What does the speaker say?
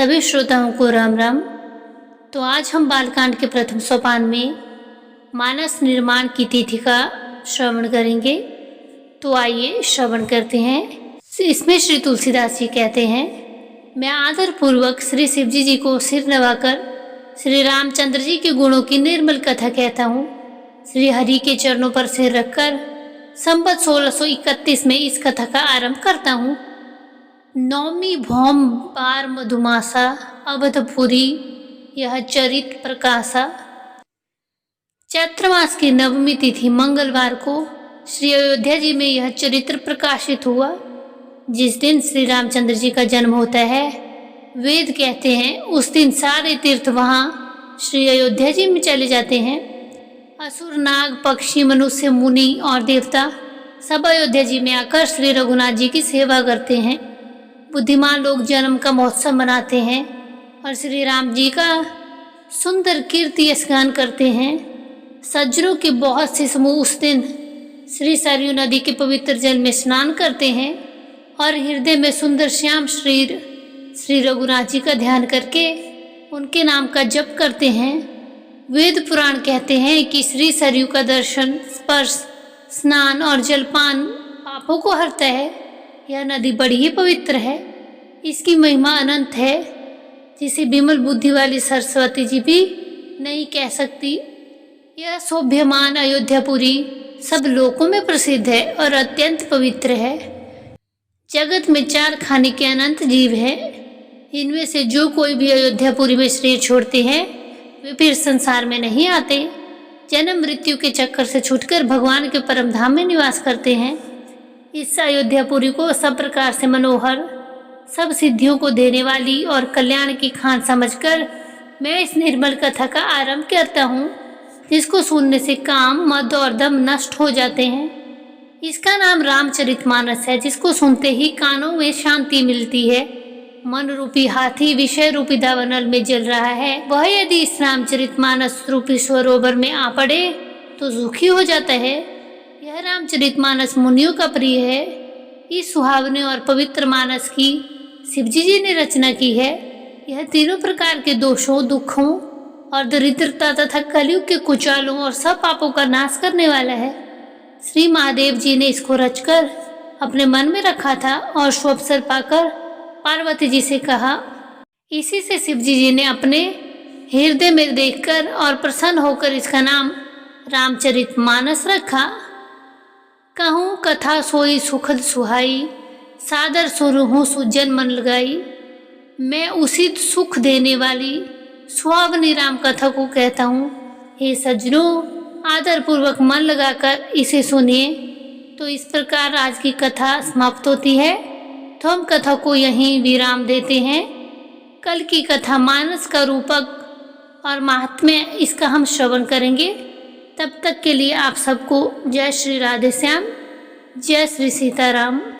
सभी श्रोताओं को राम राम। तो आज हम बालकांड के प्रथम सोपान में मानस निर्माण की तिथि का श्रवण करेंगे। तो आइए श्रवण करते हैं। इसमें श्री तुलसीदास जी कहते हैं, मैं आदर पूर्वक श्री शिवजी जी को सिर नवाकर श्री रामचंद्र जी के गुणों की निर्मल कथा कहता हूँ। श्री हरि के चरणों पर सिर रखकर संवत 1631 में इस कथा का आरंभ करता हूँ। नौमी भौम बार मधुमासा अवधपुरी यह चरित प्रकाशा। चैत्र मास की नवमी तिथि मंगलवार को श्री अयोध्या जी में यह चरित्र प्रकाशित हुआ। जिस दिन श्री रामचंद्र जी का जन्म होता है, वेद कहते हैं उस दिन सारे तीर्थ वहाँ श्री अयोध्या जी में चले जाते हैं। असुर, नाग, पक्षी, मनुष्य, मुनि और देवता सब अयोध्या जी में आकर श्री रघुनाथ जी की सेवा करते हैं। बुद्धिमान लोग जन्म का महोत्सव मनाते हैं और श्री राम जी का सुंदर कीर्ति स्गान करते हैं। सज्जनों के बहुत से समूह उस दिन श्री सरयू नदी के पवित्र जल में स्नान करते हैं और हृदय में सुंदर श्याम श्री रघुनाथ जी का ध्यान करके उनके नाम का जप करते हैं। वेद पुराण कहते हैं कि श्री सरयू का दर्शन, स्पर्श, स्नान और जलपान पापों को हरता है। यह नदी बड़ी ही पवित्र है। इसकी महिमा अनंत है, जिसे विमल बुद्धि वाली सरस्वती जी भी नहीं कह सकती। यह शोभ्यमान अयोध्यापुरी सब लोकों में प्रसिद्ध है और अत्यंत पवित्र है। जगत में 4 खाने के अनंत जीव हैं। इनमें से जो कोई भी अयोध्यापुरी में शरीर छोड़ते हैं वे फिर संसार में नहीं आते। जन्म मृत्यु के चक्कर से छूटकर भगवान के परम धाम में निवास करते हैं। इस अयोध्यापुरी को सब प्रकार से मनोहर, सब सिद्धियों को देने वाली और कल्याण की खान समझकर मैं इस निर्मल कथा का आरंभ करता हूँ, जिसको सुनने से काम, मद और दम नष्ट हो जाते हैं। इसका नाम रामचरितमानस है, जिसको सुनते ही कानों में शांति मिलती है। मन रूपी हाथी विषय रूपी दावानल में जल रहा है, वह यदि इस रामचरितमानस रूपी सरोवर में आ पड़े तो सुखी हो जाता है। यह रामचरितमानस मुनियों का प्रिय है। इस सुहावने और पवित्र मानस की शिवजी जी ने रचना की है। यह तीनों प्रकार के दोषों, दुखों और दरिद्रता तथा कलयुग के कुचालों और सब पापों का नाश करने वाला है। श्री महादेव जी ने इसको रचकर अपने मन में रखा था और अवसर पाकर पार्वती जी से कहा। इसी से शिवजी जी ने अपने हृदय में देखकर और प्रसन्न होकर इसका नाम रामचरितमानस रखा। कहूँ कथा सोई सुखद सुहाई, सादर सुरहूँ सुजन मन लगाई। मैं उसी सुख देने वाली सुहावनी राम कथा को कहता हूँ। हे सज्जनों, आदर पूर्वक मन लगाकर इसे सुनिए। तो इस प्रकार आज की कथा समाप्त होती है। तो हम कथा को यहीं विराम देते हैं। कल की कथा मानस का रूपक और महात्म्य इसका हम श्रवण करेंगे। तब तक के लिए आप सबको जय श्री राधे श्याम, जय श्री सीताराम।